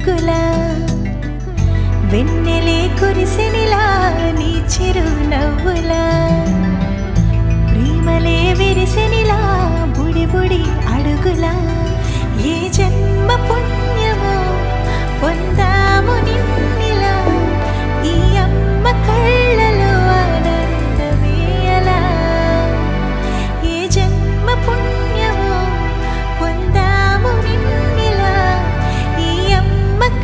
అడుగులా వెన్నెలే కురిసెనిలా నీ చిరు నవ్వులా ప్రేమలే విరిసెనిలా బుడి బుడి అడుగులా ఏ జన్మ పుణ్యమో పొందాము నిన్నిలా ఈ అమ్మ కళ్ళలో ఆనందమే అలా ఏ జన్మ పుణ్యమో పొందాము నిన్నిలా ఈ అమ్మ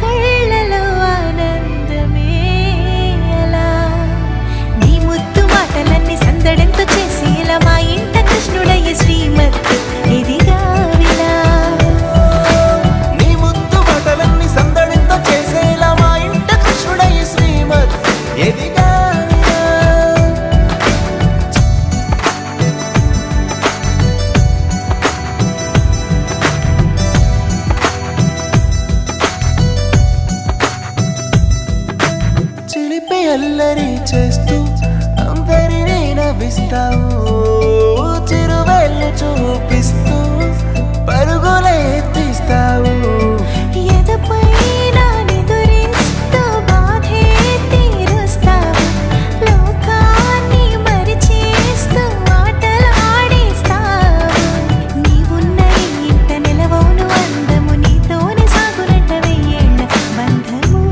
కళ్ళలో ఆనందమే అలా నీ ముద్దు మాటలన్నీ సందడెంతో చేసి ఇలా మా ఇంట కృష్ణుడయ్య శ్రీమత్ ఇదిగా విలా చిలిపి అల్లరి చేస్తూ అందరినీ నవ్విస్తావు చిరువెళ్ళు చూపిస్తూ పరుగులే తీస్తావు ఎదపై నానెదురిస్తూ బాధే తీరుస్తావు లోకాన్ని మరిచేస్తూ ఆటలు ఆడేస్తావు నీవున్న ఇంట నిలవవును అందము నీతోనే సాగునట్ట వెయ్యేళ్ళ బంధము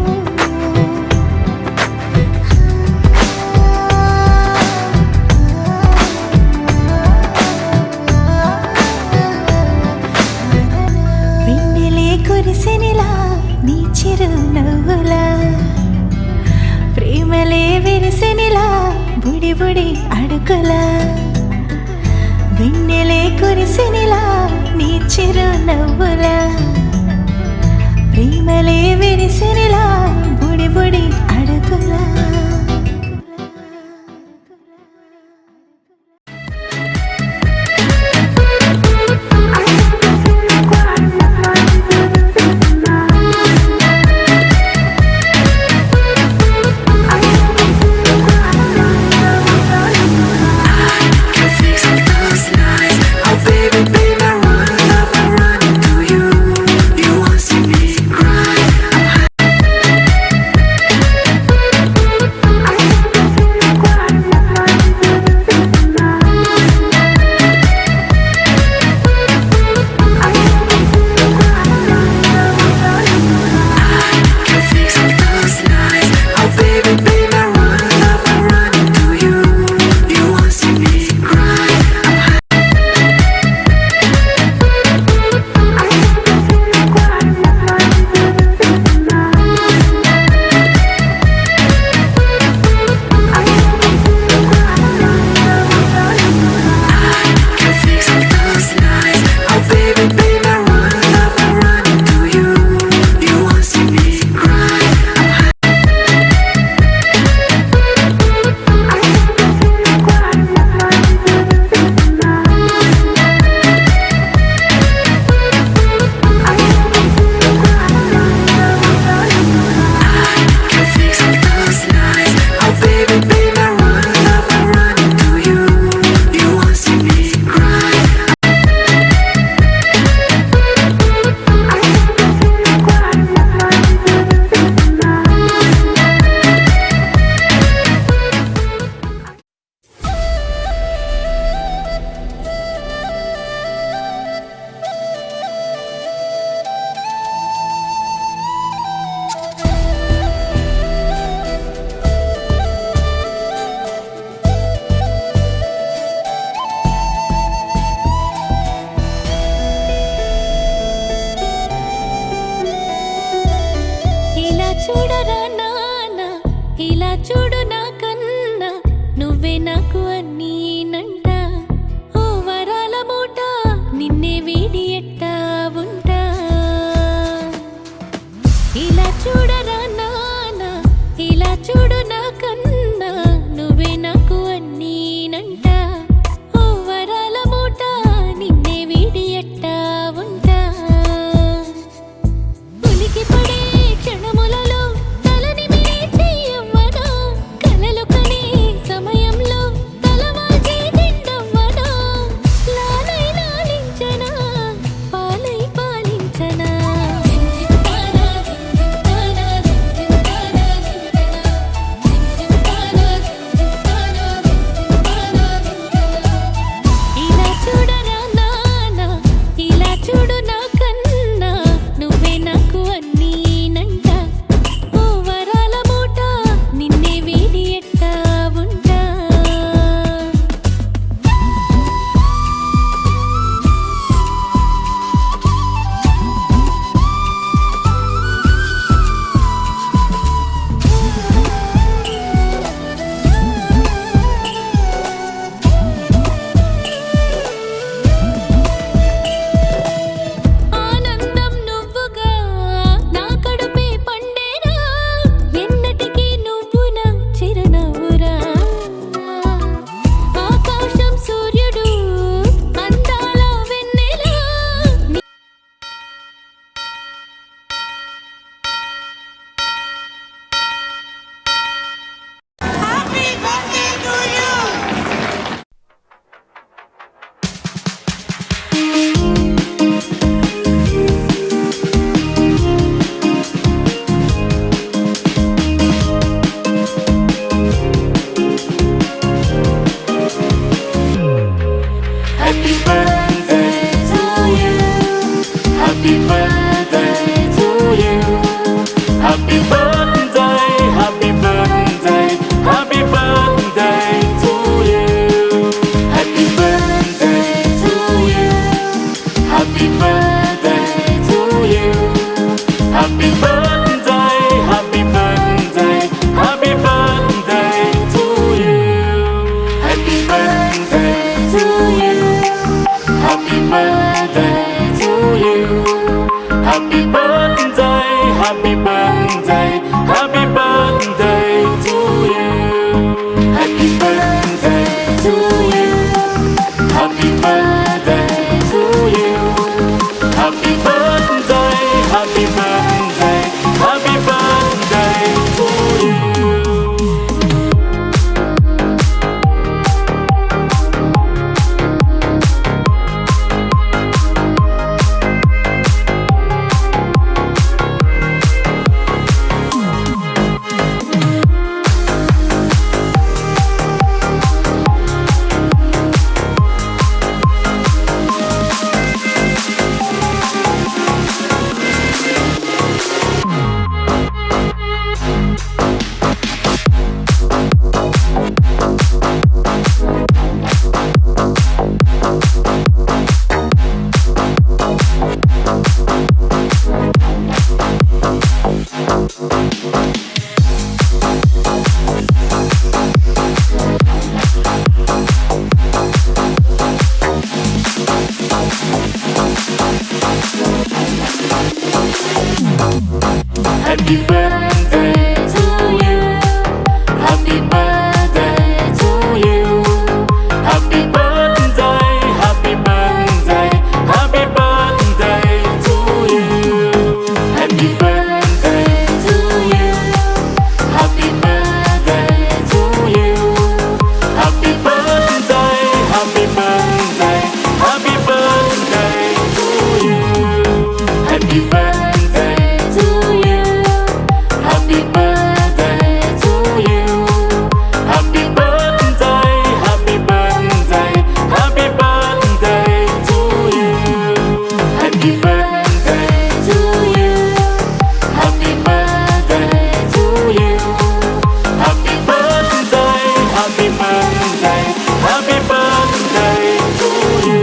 వెన్నెలే కురిసెనిలా నీ చిరు నవ్వులా ప్రేమలే విరిసెనిలా బుడి బుడి అడుగులా వెన్నెలే కురిసెనిలా నీ చిరు నవ్వులా ప్రేమలే విరిసెనిలా బుడి బుడి అడుగులా చూడరా నాన్న ఇలా చూడు నా కన్నా నువ్వే నాకు అన్నీ నంట ఓ వరాల మూట నిన్నే వీడి ఎట్టా ఉంటా ఇలా చూడరా నాన్న ఇలా చూడు నా కన్నా నువ్వే నాకు అన్నీ నంట ఓ వరాల మూట నిన్నే వీడి ఎట్టా ఉంటా ఉలికి పడే క్షణములలో తలని మించి యవ్వన కలలు కనే సమయంలో Happy birthday to you. Happy birthday to you. Happy birthday, happy birthday, happy birthday to you. Happy birthday to you. Happy birthday to you. Happy birthday, happy birthday, happy birthday to you. Happy birthday to you. Happy birthday to you. Happy birthday, happy birthday, happy birthday to you. Happy birthday to you. Happy birthday to you. Happy birthday, happy birthday, happy birthday to you. Happy birthday to you. Happy birthday to you. Happy birthday, happy birthday, happy birthday to you. Happy birthday to you. Happy birthday to you. Happy birthday, happy birthday, happy birthday to you. Happy birthday to you. Happy birthday to you. Happy birthday, happy birthday, happy birthday to you. Happy birthday to you. Happy birthday to you. Happy birthday, happy birthday, happy birthday to you.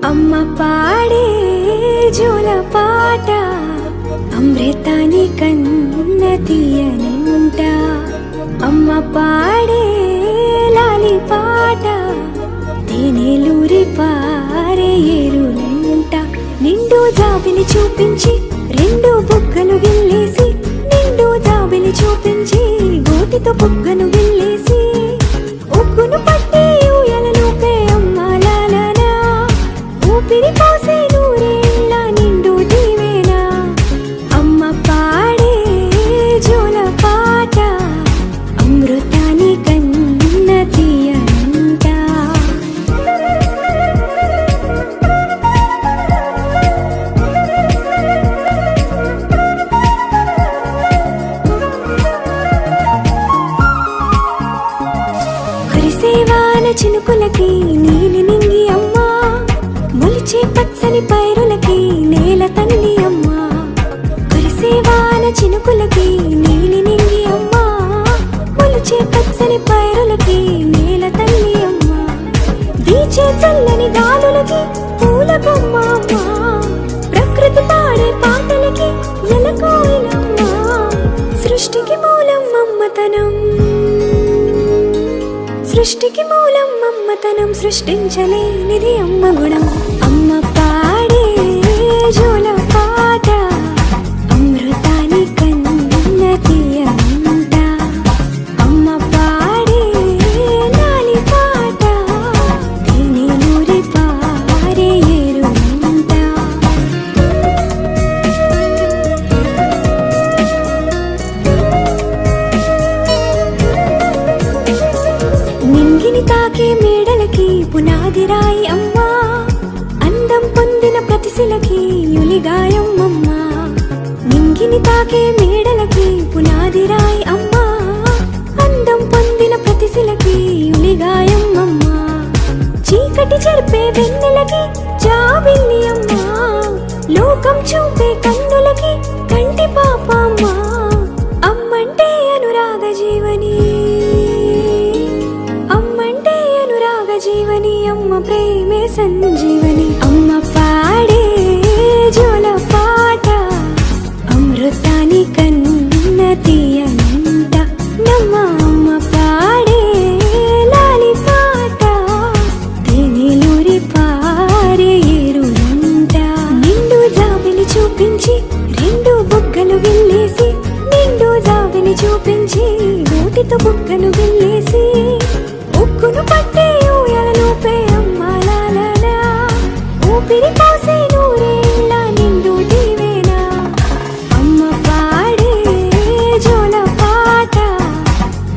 అమ్మ పాడే జోల పాట అమృతాని కన్న తీయనంట. అమ్మ పాడే లాలి పాట తేనెలూరి పారే ఏరులంట. నిండు జాబిలి చూపించి రెండు బుగ్గలు గిల్లేసి, నిండు జాబిలి చూపించి గోటితో బుగ్గను గిల్లేసి, ఉగ్గును పట్టి ఊయలలోపే అమ్మ లాలనా, ఊపిరి పోసే నూరేళ్ళ నిండు దీవెనా. అమ్మ పాడే జోల పాట అమృతాని కన్న తీయనంట. పాటలకి పూల బొమ్మ అమ్మ, ప్రకృతి పాడే పాటలకి ఎలకోయిలమ్మ. సృష్టికి మూలం మమ్మతనం, సృష్టికి మూలం మమ్మతనం, సృష్టించలేనిది అమ్మ గుణం. అమ్మ పాడే జోల పాట అమృతాని కన్న తీయనంట. అమ్మ పాడే లాలి పాట తేనె నూరి పారే ఏరునంట. నింగిని తాకే మేడలకి పునాది రాయి అమ్మా, అందం పొందిన ప్రతిశిలకి యులిగాయం అమ్మా. నింగిని తాకే మేడలకి పునాది రాయి అమ్మా, అందం పొందిన ప్రతిశిలకి యులిగాయం అమ్మా. చీకటి చెరిపే వెన్నెలకి జాబిల్లి అమ్మా, లోకం చూపే కన్నులకి కంటి పాప అమ్మా. అమ్మంటే అనురాగ జీవని, అమ్మంటే అనురాగ జీవని, అమ్మ ప్రేమే సంజీవని. అమ్మ పాడే జోల పాట అమృతాని కన్న తీయనంట. నమ్మ అమ్మ పాడే లాలి పాట తేనెలూరి పారే ఏరునంట. నిండు జాబిలి చూపించి రెండు బుగ్గలు గిల్లేసి, నిండు జాబిలి చూపించి నోటితో బుగ్గను గిల్లేసి, ఉక్కును పట్టే ఊయలలోపే అమ్మ లాలా, ఊపిరి పోసే నూరేళ్ళ నిండు దీవేనా. అమ్మ పాడే జోల పాట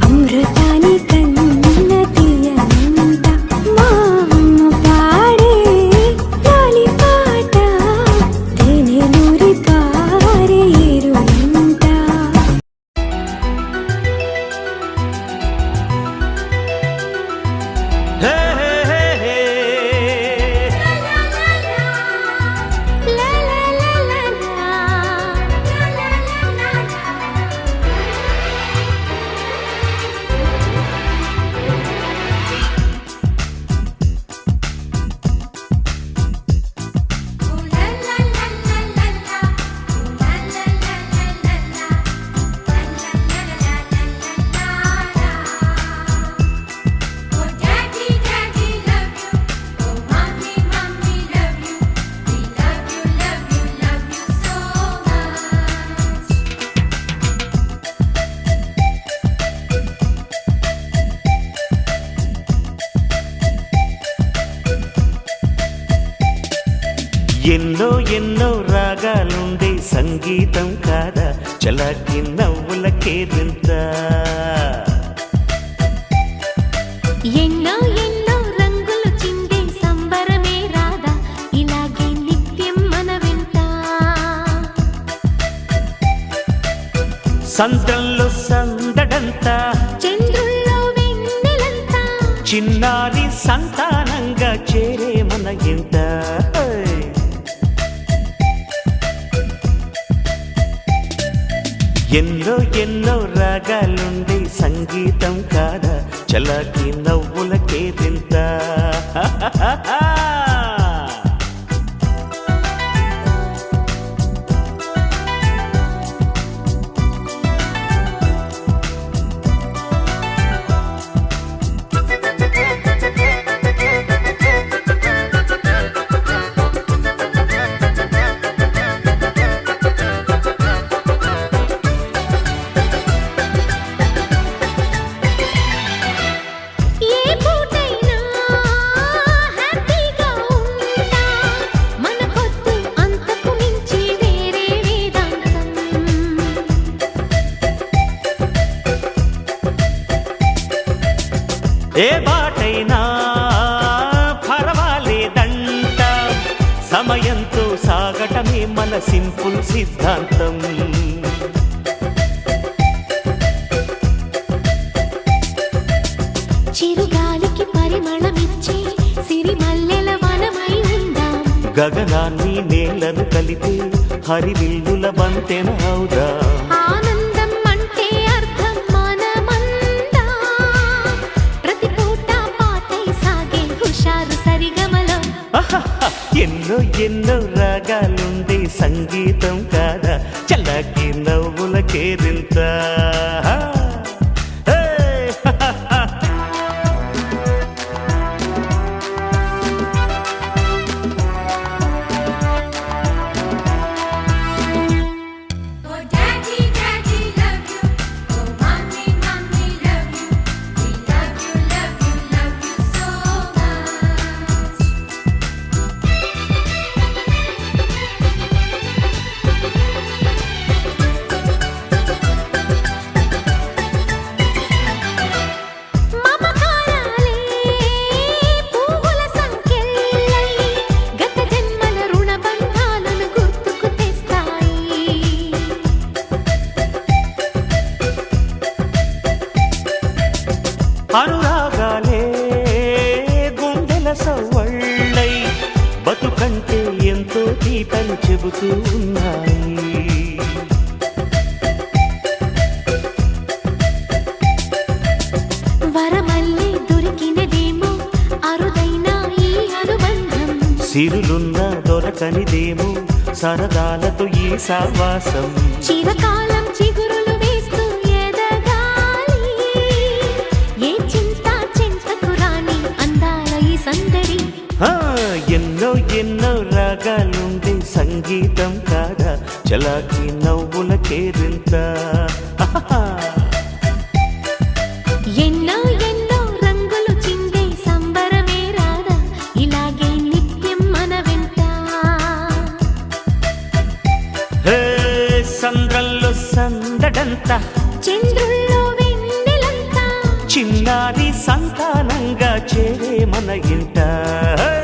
అమృతాని కన్న తీయనంట. మా అమ్మ పాడే లాలి పాట తేనె నూరి పారే ఏరునంట. హే హే హే హే. ఎన్నో ఎన్నో రాగాలుండే సంగీతం కాదా, చలాకి నవ్వులకేదింత. ఎన్నో ఎన్నో రంగులు చిందే సంబరమే రాదా, ఇలాగే నిత్యం మన వెంట. సంద్రంలో సందడంతా, చంద్రుల్లో వెన్నెలంతా, చిన్నారి సంతానంగా చేరే మన ఇంట. ఎన్నో ఎన్నో రాగాలుండే సంగీతం కాదా, చలాకి నవ్వులకేదింత. ఏ పూటైనా హ్యాపీగా ఉంటా, మనకొద్దు అంతకు మించి వేరే వేదాంతం. ఏ బాటైనా పర్వాలేదంట, సమయంతో సాగటమే మన సింపుల్ సిద్ధాంతం. చిరుగాలికి పరిమళమిచ్చే సిరిమల్లెల వనమై ఉందాం, గగనాన్ని నేలను కలిపే హరివిల్లుల బంతెన అవుదాం. ఆనందం అంటే అర్థం మనమందా, ప్రతి పూట పాటై సాగే హుషారు సరిగమలో. ఆహా ఎన్నో ఎన్నో రాగాలుండే సంగీతం కాదా చల్లకి నవ్వుల Kerintha Oh daddy daddy love you oh mommy mommy love you we love you love you love you so much మమకారాలే పువ్వుల సంకెళ్ళై గత జన్మల రుణ బంధాలను గుర్తుకు తెస్తాయి అనురాగాలే గుండెల సవ్వళ్ళై బతుకంటే ఎంతో తీపని చెబుతూ ఉన్నాయి వరమల్లే దొరికినదేమో అరుదైన ఈ అనుబంధం సిరులున్న దొరకనిదేమో సరదాలతో ఈ సావాసం చిరకాలం చిగురులు వేస్తూ ఎదగాలి ఏ చింత చింతకు రాని అందాల ఈ సందడి ఆ, ఎన్నో ఎన్నో రాగాలుండే సంగీతం కాదా చలాకి నవ్వుల కేరింత ఎన్నో ఎన్నో రంగులు చిందే సంబరమే రాదా ఇలాగే నిత్యం మన వెంట హే సంద్రంలో సందడంతా చంద్రుల్లో వెన్నెలంతా చిన్నారి సంతానంగా చేరే మన ఇంట హే!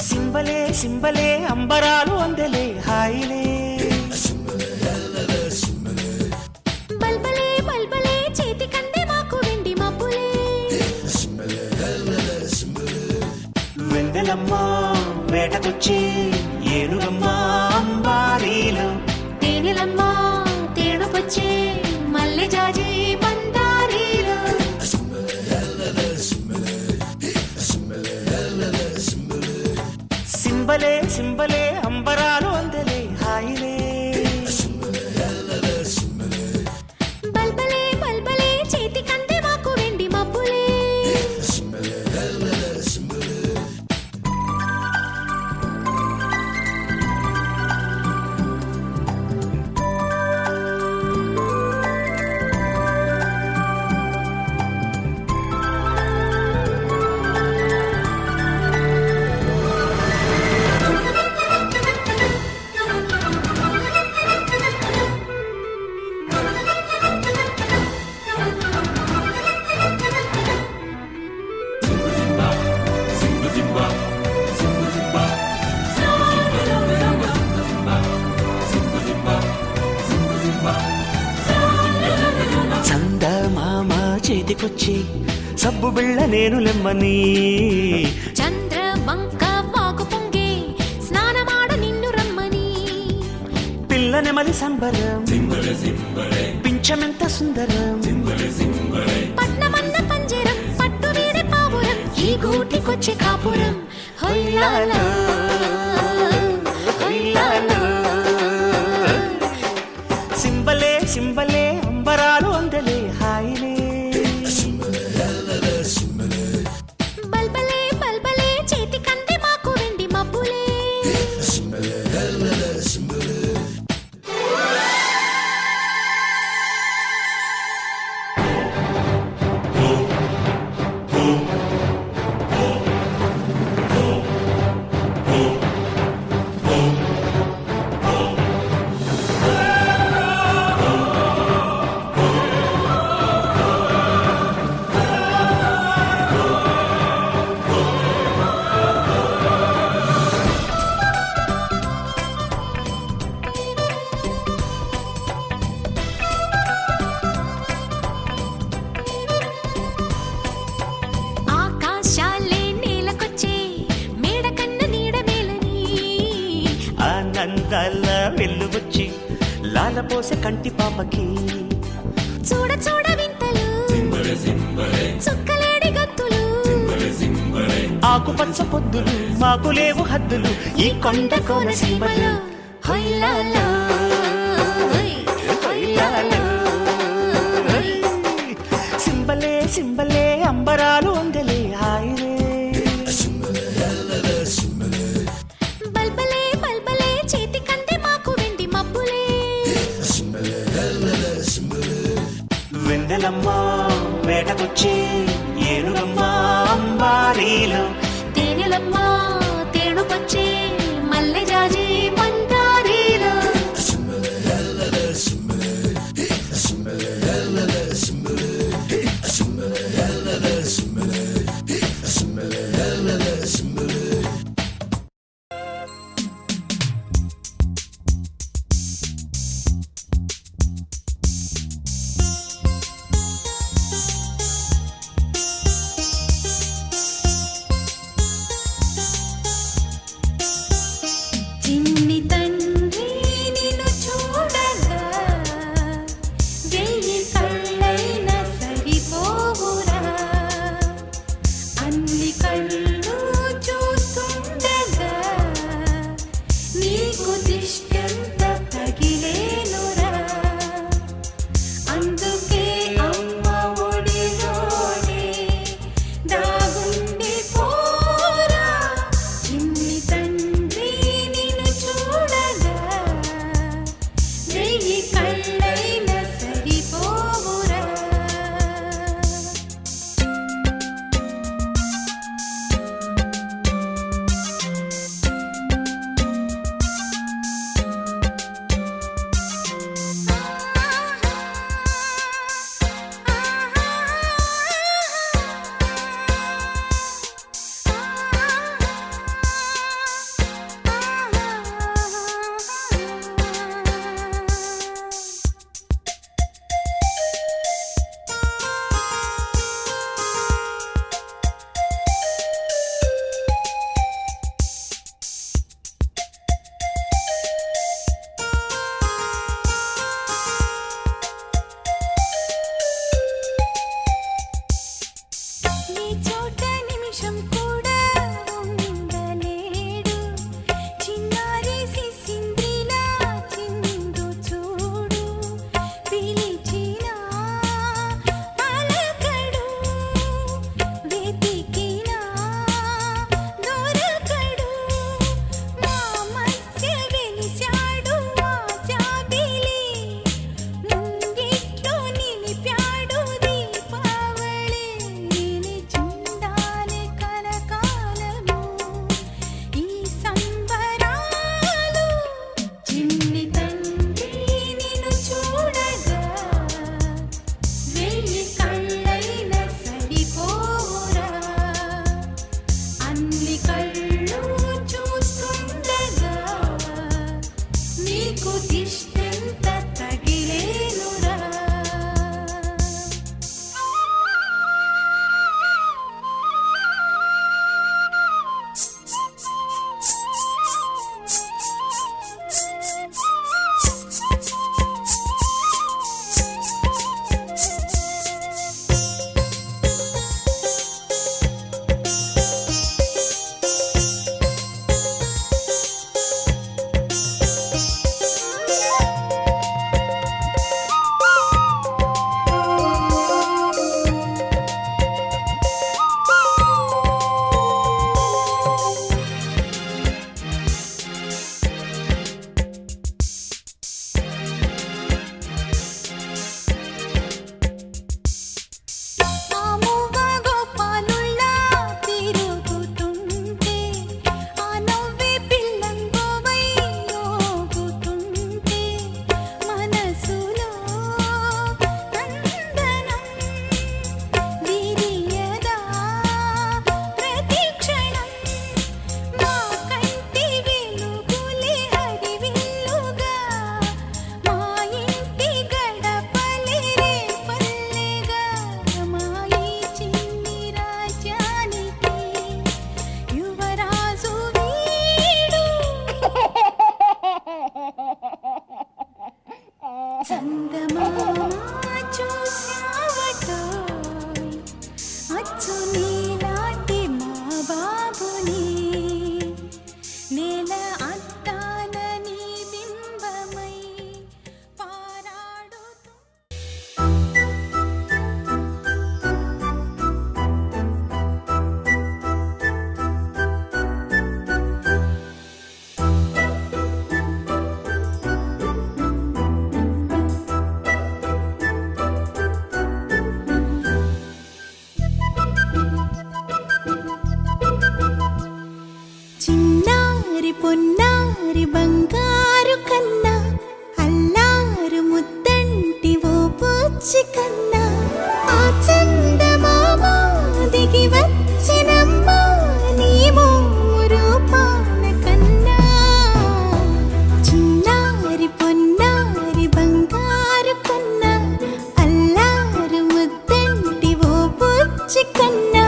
సింబలే సింబలే అంబరాలు అందలే హాయిలే బల్బలే బల్బలే చేతి కందే మాకు వెండి మబ్బులే వెందెలమ్మ వేటకొచ్చి ఏనుగమ్మ అంబారీలు తేనెలమ్మ తేడుపొచ్చే మల్లె జాజి బందారీలు సింబలే సింబలే అంబరాలు అందలే హాయిలే బల్బలే బల్బలే చేతి కందే మాకు వెండి మబ్బులే చందమామ చేతికొచ్చి సబ్బు బిళ్ళ నేను లెమ్మని చంద్ర వంక వాకు పొంగే స్నానమాడ నిన్ను రమ్మని పిల్లనెమలి సంబరం పింఛమెంత సుందరం పట్నమన్న పంజరం పట్టు వీడి పావురం ఈ గూటికొచ్చే కాపురం హొయ్యాలో హొయ్యాలో సింబలే సింబలే అంబరాలు అందలే హాయిలే పెళ్ళు వచ్చి లాలపోసే కంటి పాపకి చూడ చూడ వింతలు చుక్కలేడి గంతులు ఆకుపచ్చ పొద్దులు మాకు లేవు హద్దులు ఈ కొండ కోనసీమలో హొయ్లాలా, హొయ్లాలో. సింబలే సింబలే అంబరాలు అందలే హాయిరే బల్బలే బల్బలే చేతి కందే మాకు వెండి మబ్బులే వెన్నెలమ్మ వేటకొచ్చి ఏనుగమ్మ అంబారీలు తేనెలమ్మ తేనుపచ్చే మల్లె జాజి మందారీలు చిన్ని తండ్రి నిన్ను చూడగా వెయ్యి కళ్ళైనా సరిపోవురా అన్ని కళ్ళు చూస్తుండగా నీకు దిష్టంత తగిలేనురా అందుకే అమ్మ ఒడిలోనే దాగుండి పోరా చిన్ని తండ్రి నిన్ను చూడగా వెయ్యి కళ్ళైనా సరిపోవురా నీ చోట నిమిషం కూడా ఉండలేడు చిన్నారి సిసింద్రిలా చిందు చూడు పిలిచినా పలకడు వెతికినా దొరకడు మా మధ్య వెలిశాడు ఆ జాబిలి ముంగిట్లో నిలిపాడు దీపావళి నిలిచుండాలి కలకాలము ఈ సంబరాలు చిన్ని తండ్రి నిన్ను చూడగా వెయ్యి కళ్ళైనా సరిపోరా అన్ని కళ్ళు చూస్తుండగా నీకు దిష్టంత తగిలేనురా చందమామ చూశావటోయ్ అచ్చు నీలాంటి మా బాబుని నేల అద్దాన నీ బింబమై పారాడుతూ చిన్నారి పొన్నారి బంగారు కన్నా అల్లారు ముద్దంటి ఓ పుచ్చి కన్నా ఆ చందమామ దిగి వచ్చినమ్మా నీ మోము రూపాన కన్నా చిన్నారి పొన్నారి బంగారు కన్నా అల్లారు ముద్దంటి ఓ పుచ్చి కన్నా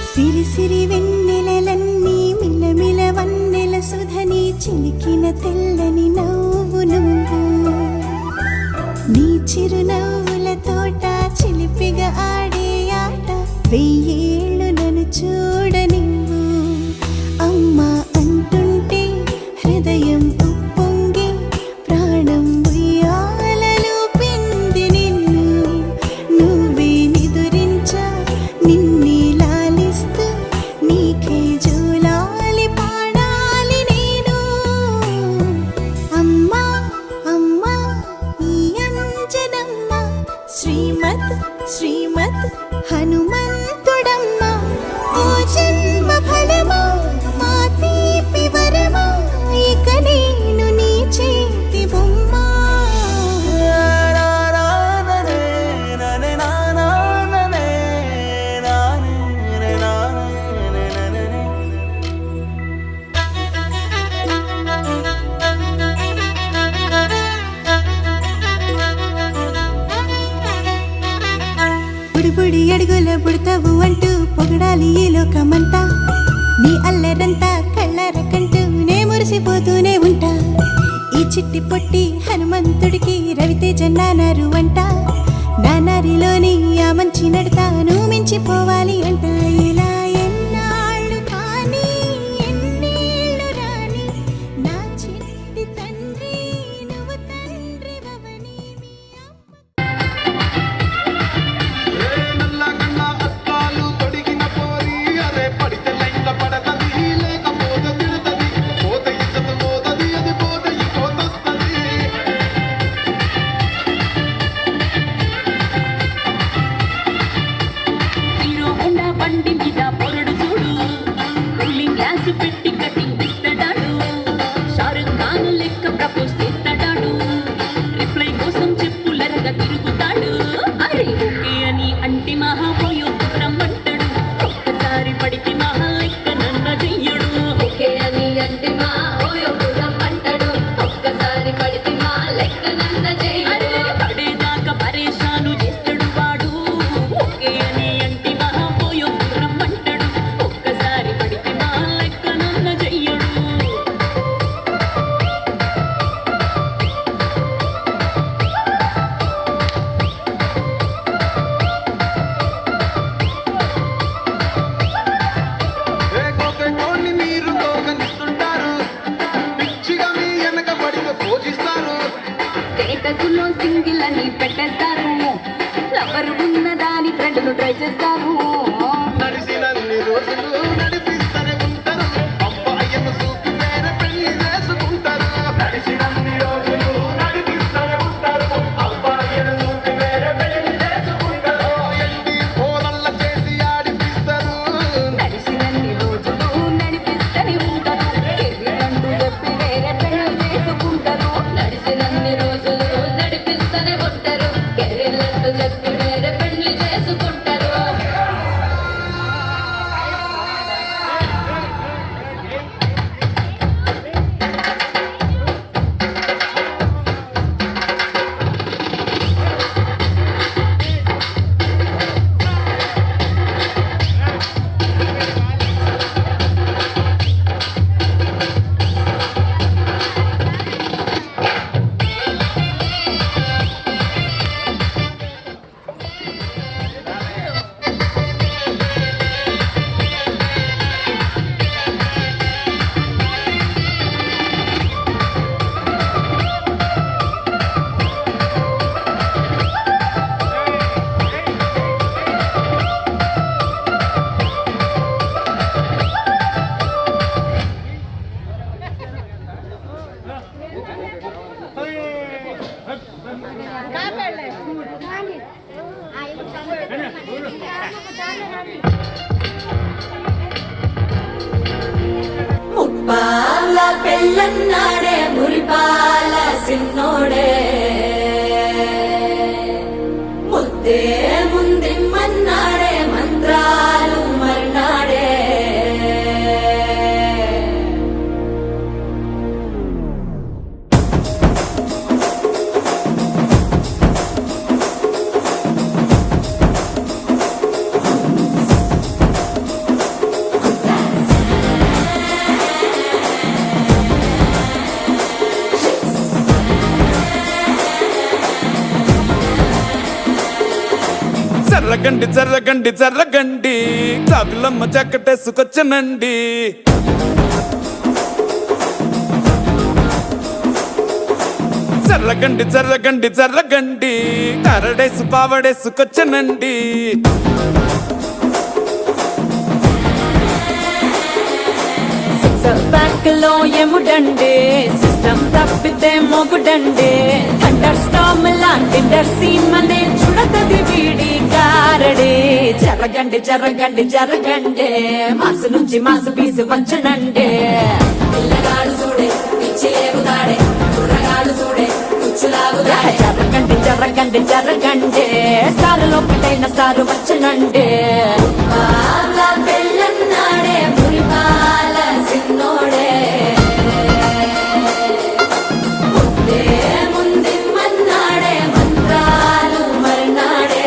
సిరి సిరి వెన్నెలలన్నీ మిలమిల వన్నెల సుధని చిలికిన తెల్లని నవ్వు నువ్వు నీ చిరునవ్వుల తోట చిలిపిగా ఆడే ఆట వెయ్యేళ్ళు నన్ను చూడనివ్వు అమ్మా అంటుంటే హృదయం ఉప్పొంగి ప్రాణం ఉయ్యాలలో పిండి నిన్ను నువ్వే నిదురించా నిన్నే లాలిస్తూ నీకే జోలాలి పాడాలి నేను అమ్మా అమ్మా ఈ అంజనమ్మ శ్రీమత్ శ్రీమత్ హనుమంతుడమ్మ ఓ జన్మ ఫలమా మా తీపి వరమా ఇక నేను నీ చేతి బొమ్మ బుడి అడుగుల బుడతావు అంటూ పొగడాలి ఈ లోకమంతా నీ అల్లరంతా కళ్ళారకంటూ నే మురిసిపోతూనే ఉంటా ఈ చిట్టి పొట్టి హనుమంతుడికి రవితేజ నానారు అంట నానారిలోని ఆ మంచి నడతాను మించిపోవాలి అంట ఇలా ఎన్నాళ్ళు కానీ ఎన్నేళ్ళు రాని నా చిట్టి తండ్రి నువ్వు తండ్రి భవని మీ అమ్మ నల్లగన్న అద్దాలు తొడిగిన పోరి అరే పడితే లైన్ల పడతది లేకపోతే తిడతది పోత ఇచ్చత పోతది అది పోత ఈ పోతొస్తది హీరో హోండా బండి మీద పొరడు చూడు కూలింగ్ గ్లాస్ పెట్టి కటింగ్ ఇస్తాడాడు షారుఖ్ ఖాన్ లెక్క ప్రపోజ్ చేస్తాడాడు రిప్లై కోసం చెప్పులరగా తిరుగుతాడు అరే ఓకే అని అంటి మహాపోయో రమ్మంటాడు ఒక్కసారి పడితే మహా లెక్క నన్న చెయ్యడు ఓకే అని అంటి మహాపోయో రమ్మంటాడు ఒక్కసారి పడితే మా లెక్క నన్న చెయ్యడు పడేదాకా పరేషాను చేస్తాడు వాడు ఓకే అని అంటి మహాపోయో రమ్మంటాడు ఒక్కసారి పడితే మా లెక్క నన్న చెయ్యడు ఏ కోకెటోని మీరు తోకనిస్తుంటారు పిచ్చిగా మీ వెనక పడితే పూజిస్తారు స్టేటస్లో సింగిల్ అని పెట్టేస్తారు లవర్ ఉన్నదాని ఫ్రెండ్ను ట్రై చేస్తారు నడిసినన్ని రోజులు నడిపిస్తూనే ఉంటారు అబ్బాయిను చూపి వేరే పెళ్లి చేసుకుంటారు నడిసినన్ని రోజులు నడిపిస్తూనే ఉంటారు అబ్బాయిను చూపి వేరే పెళ్లి చేసుకుంటారు ఎండి పోలల్ల ముప్పాల పెళ్ళన్నాడే మురిపాల సిన్నోడే ముద్దే ముందిమ్మన్నాడే మంత్రాలు మర్నాడే జర్రగండి జర్రగండి జర్రగండి కాకులమ్మ చక్కటేసుకొచ్చనండి జర్రగండి జర్రగండి జర్రగండి కరడేసు పావడేసుకొచ్చనండి బ్యాక్ లో ఎముడండే సిస్టమ్ తప్పితే మొగుడండే థండర్ స్టామ్ లాంటి సీన్ మనే చూడతది వీడి కారడే జరగండి జరగండి జరగండే మాసు నుంచి మాసు పీసు వంచనండే పిల్లగాడు చూడే పిచ్చి లేగుతాడే కుర్రగాడు చూడే కుచ్చులాగుతాడే జరగండి జరగండి జరగండే స్టారులో ఒకటైన స్టారు వచ్చనండే పాల పెళ్ళన్నాడే మురిపాల సిన్నోడే ముద్దే ముందిమ్మన్నాడే మంత్రాలు మర్నాడే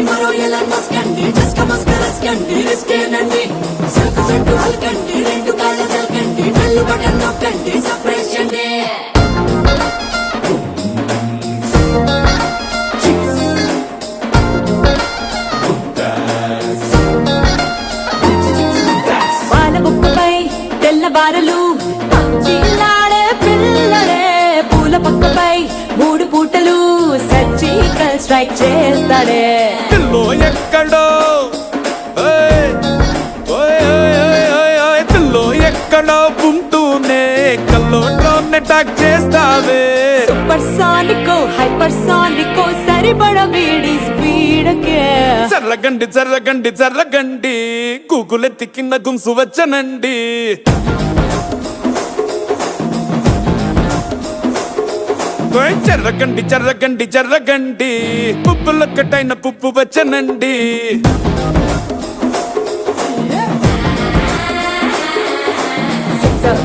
మరో ఎలా మస్కండి జస్క మస్కరస్కండి రిస్కేనండి సల్కు చెట్టు హల్కండి రెండు కాళ్ళ జల్కండి నల్లు బటన్ నొక్కండి సర్ప్రైజ్ చేయండి పాల బుక్కపై తెల్లబారలు పచ్చిలాడే పిల్లడే పూల పక్కపై మూడు పూటలు సర్జికల్ స్ట్రైక్ చేస్తాడే పిల్లో ఎక్కడో ఓయ్ ఓయ్ ఓయ్ ఓయ్ ఓయ్ పిల్లో ఎక్కడో ఉంటూనే కల్లోట్లోనే టాక్ చేస్తావే సూపర్ సానికో హైపర్ సానికో సరిపడ వీడి స్పీడ్కే జర్రగండి జర్రగండి జర్రగండి గూగులెత్తి కింద గుంసు వచ్చనండి జర్రగండి జర్రగండి జర్రగండి పుప్పులొక్కటైన పుప్పు వచ్చనండి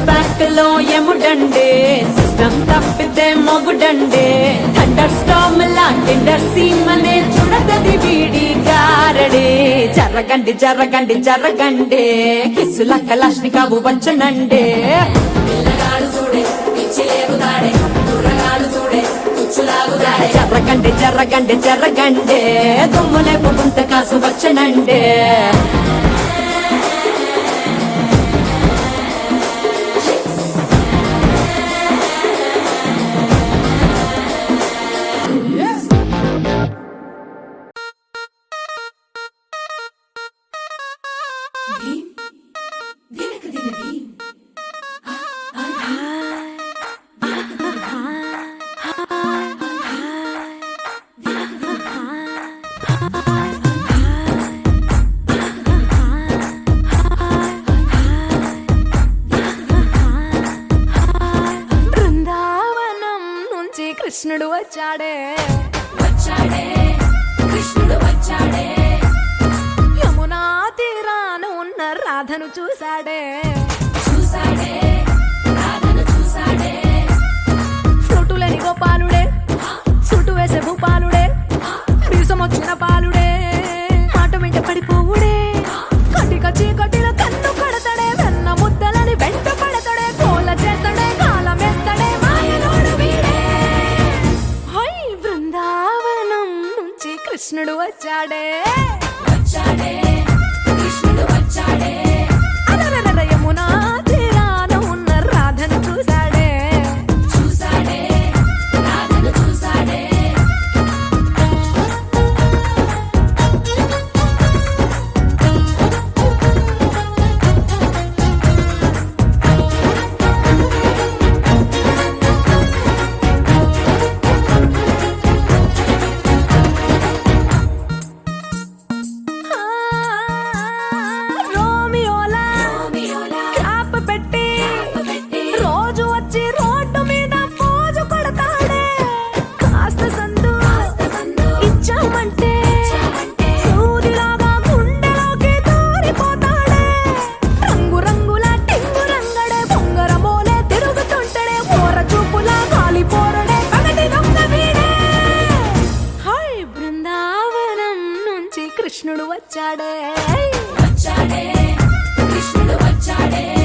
బ్యాక్ లో ఎముడండే సిస్టమ్ తప్పితే మొగుడండే థండర్ స్టామ్ లాంటి సీన్ మనే చూడతది వీడి కారడే జరగండి జరగండి జరగండి కిస్సుల కలాష్నికావు వంచనండే పిల్లగాడు చూడే పిచ్చి లేగుతాడే కుర్రగాడు చూడే కుచ్చులాగుతాడే జరగండి జరగండి జరగండి దుమ్ములేపు గుంత కాసు వచ్చనండే బృందావనం నుంచి కృష్ణుడు వచ్చాడే వచ్చాడే కృష్ణుడు వచ్చాడే యమునా తీరాన ఉన్న రాధను చూశాడే చూసాడే రాధను చూసాడే ఫ్లూటులేని గోపాలుడే సుటు వేసే భూపాలుడే వీసం వచ్చిన పాలుడే మాట వెంట పడిపోవుడే కటిక చీకటిలో కన్ను కొడతాడే వెన్న ముద్దలని వెంట కృష్ణుడు వచ్చాడే వచ్చాడే కృష్ణుడు వచ్చాడే